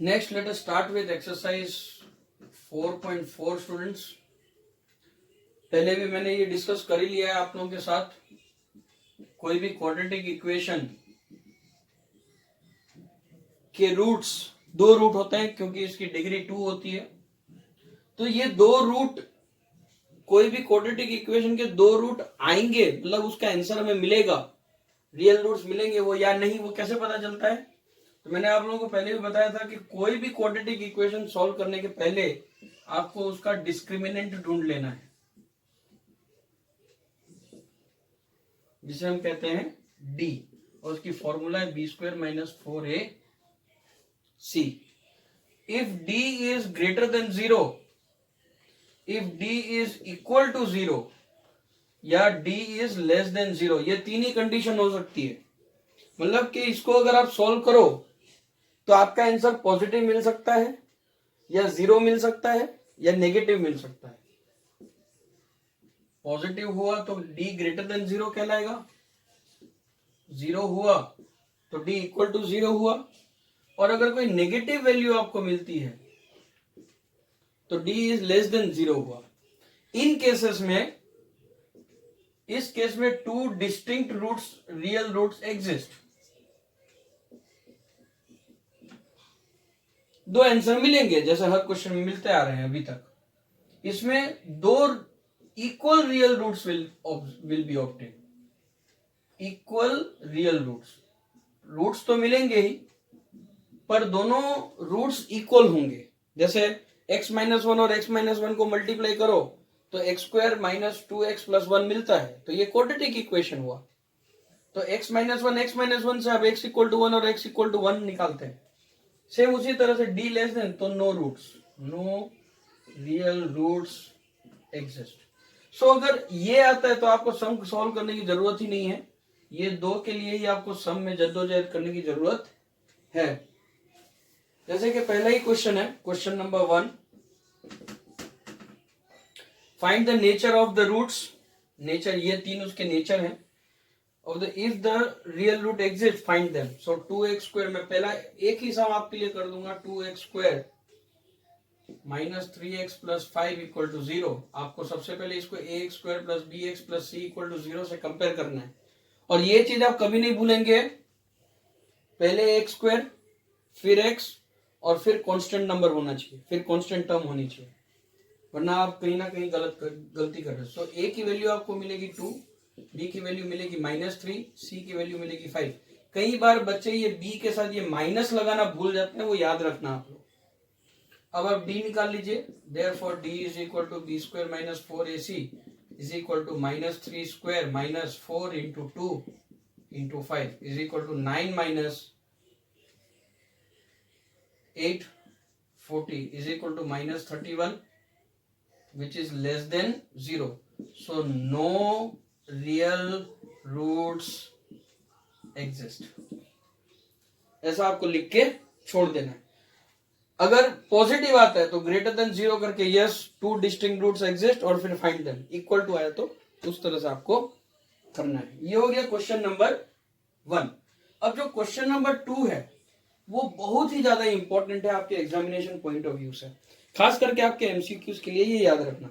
Next, let us start with exercise 4.4 students. पहले भी मैंने ये डिस्कस कर ही लिया है आप लोगों के साथ। कोई भी क्वाड्रेटिक इक्वेशन के रूट्स, दो रूट होते हैं क्योंकि इसकी डिग्री 2 होती है। तो ये दो रूट, कोई भी क्वाड्रेटिक इक्वेशन के दो रूट आएंगे, मतलब उसका आंसर हमें मिलेगा, रियल रूट्स मिलेंगे वो या नहीं, वो कैसे पता चलता है? तो मैंने आप लोगों को पहले भी बताया था कि कोई भी क्वाड्रेटिक इक्वेशन सॉल्व करने के पहले आपको उसका डिस्क्रिमिनेंट ढूंढ लेना है, जिसे हम कहते हैं डी, और उसकी फॉर्मूला है B square minus 4ac। If D is greater than 0, if D is equal to 0 या डी इज लेस देन 0, ये तीन ही कंडीशन हो सकती है। मतलब कि इसको अगर आप सॉल्व करो तो आपका आंसर पॉजिटिव मिल सकता है, या 0 मिल सकता है, या नेगेटिव मिल सकता है। पॉजिटिव हुआ तो डी ग्रेटर देन 0 कहलाएगा, 0 हुआ तो डी इक्वल टू 0 हुआ, और अगर कोई नेगेटिव वैल्यू आपको मिलती है तो डी इज लेस देन 0 हुआ। इन केसेस में, इस केस में two distinct roots, real roots exist. दो आंसर मिलेंगे जैसे हर क्वेश्चन में मिलते आ रहे हैं अभी तक। इसमें दो equal real roots will be obtain, equal real roots तो मिलेंगे ही, पर दोनों रूट्स इक्वल होंगे। जैसे x माइनस 1 और x माइनस 1 को मल्टीप्लाई करो तो x square minus 2x plus 1 मिलता है, तो ये क्वाड्रेटिक इक्वेशन हुआ। तो x माइनस 1 से आप x इक्वल टू 1 और x इक्वल टू 1 निकालते हैं। सेम उसी तरह से d लेस देन, तो no roots, no real roots exist. So अगर ये आता है तो आपको सम सॉल्व करने की जरूरत ही नहीं है, ये दो के लिए ही आपको सम में जद्दोजहद करने की जरूरत है। जैसे कि पहला ही क्वेश्चन है, question number 1, find the nature of the roots. Nature, ये तीन उसके नेचर हैं। Of the, if the real root exist find them. So 2x square, मैं पहला एक ही सम आपके लिए कर दूंगा, 2x square minus 3x plus 5 equal to 0। आपको सबसे पहले इसको ax square plus bx plus c equal to 0 से कंपेयर करना है। और ये चीज आप कभी नहीं भूलेंगे, पहले x स्क्वायर, फिर x, और फिर कांस्टेंट नंबर होना चाहिए, फिर कांस्टेंट टर्म होनी चाहिए, वरना आप कहीं ना कहीं गलती कर रहे हो। सो a की वैल्यू आपको मिलेगी 2, b की वैल्यू मिलेगी -3, c की वैल्यू मिलेगी 5। कई बार बच्चे ये b के साथ ये माइनस लगाना भूल जाते हैं, वो याद रखना आप लोग। अब आप d निकाल लीजिए, therefore d is equal to b square minus 4ac is equal to -3 square minus 4 into 2 into 5 is equal to 9 minus 8 40 is equal to minus 31, which is less than 0. So no real roots exist. ऐसा आपको लिख के छोड़ देना है। अगर positive आता है तो ग्रेटर देन 0 करके yes two distinct roots exist, और फिर फाइंड देम। इक्वल टू आया तो उस तरह से आपको करना है। ये हो गया क्वेश्चन नंबर 1। अब जो क्वेश्चन नंबर 2 है वो बहुत ही ज्यादा इंपॉर्टेंट है आपके एग्जामिनेशन पॉइंट ऑफ व्यू से, खास करके आपके एमसीक्यूज के लिए ये याद रखना।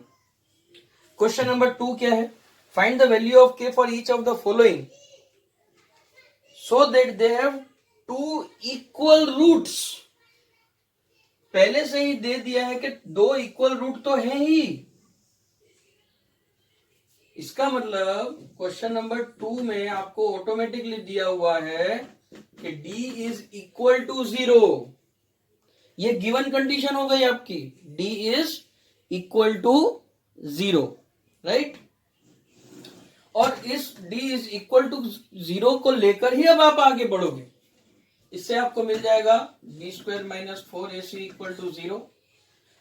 क्वेश्चन नंबर 2 क्या है? Find the value of k for each of the following so that they have two equal roots. पहले से ही दे दिया है कि दो इक्वल रूट तो है ही। इसका मतलब क्वेश्चन नंबर 2 में आपको ऑटोमेटिकली दिया हुआ है कि d इज इक्वल टू 0। ये गिवन कंडीशन हो गई आपकी, d is equal to 0, right. और इस d इज इक्वल टू 0 को लेकर ही अब आप आगे बढ़ोगे। इससे आपको मिल जाएगा b square minus 4ac equal to 0।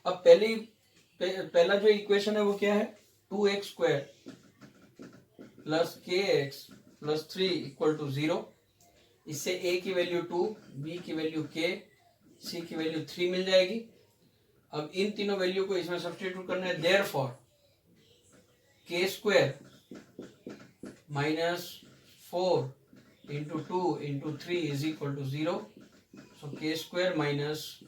अब पहला जो इक्वेशन है वो क्या है? 2x square plus kx plus 3 equal to 0। इससे a की वैल्यू 2, b की वैल्यू k, c की वैल्यू 3 मिल जाएगी। अब इन तीनों वैल्यू को इसमें सब्स्टिट्यूट करना है। Therefore k square minus 4 into 2 into 3 is equal to 0। So k square minus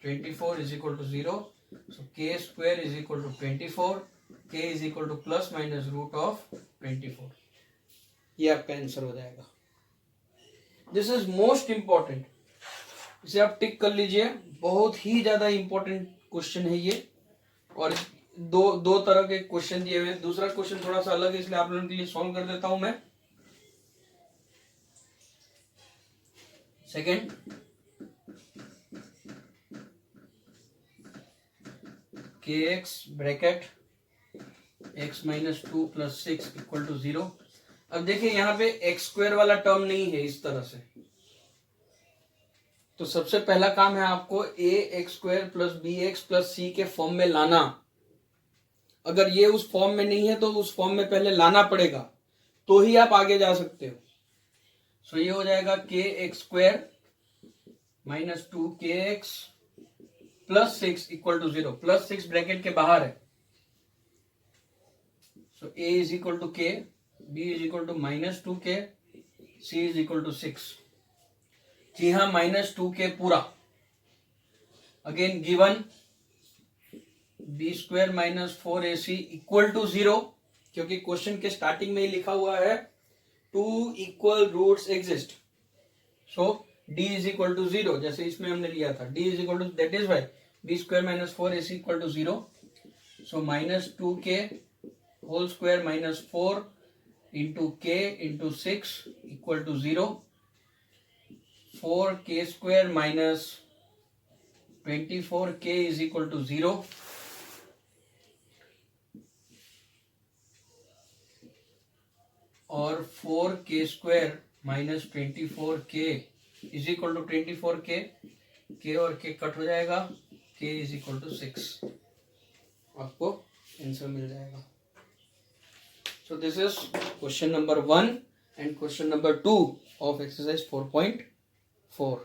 24 is equal to 0. So k square is equal to 24. k is equal to plus minus root of 24. ये आपका answer हो जाएगा. This is most important. इसे आप टिक कर लीजिए. बहुत ही ज्यादा इंपॉर्टेंट क्वेश्चन है ये. और दो तरह के क्वेश्चन दिए हुए हैं. दूसरा क्वेश्चन थोड़ा सा अलग है, इसलिए आप लोगों के लिए सॉल्व कर देता हूं मैं. Second, K X bracket X minus 2 plus 6 equal to 0. अब देखिए यहाँ पे एक्स स्क्वायर वाला टर्म नहीं है इस तरह से. तो सबसे पहला काम है आपको a x square plus b x plus c के फॉर्म में लाना. अगर ये उस फॉर्म में नहीं है तो उस फॉर्म में पहले लाना पड़ेगा, तो ही आप आगे जा सकते हो. सो ये हो जाएगा के x square minus 2 K X plus 6 equal to 0. Plus 6 bracket के बाहर है. So A is equal to K, B is equal to minus 2 K, C is equal to 6. जी हाँ, माइनस 2 के पूरा. Again given B square minus 4ac equal to 0, क्योंकि question के starting में ही लिखा हुआ है 2 equal roots exist. So d is equal to 0, जैसे इसमें हमने लिया था. d is equal to, that is y b square minus 4ac equal to 0. So minus 2k whole square minus 4 into k into 6 equal to 0. 4k square minus 24k is equal to 0. और 4k square minus 24k is equal to 24k. k और k cut हो जाएगा. k is equal to 6. आपको answer मिल जाएगा. So this is question number 1 and question number 2 of exercise 4.4.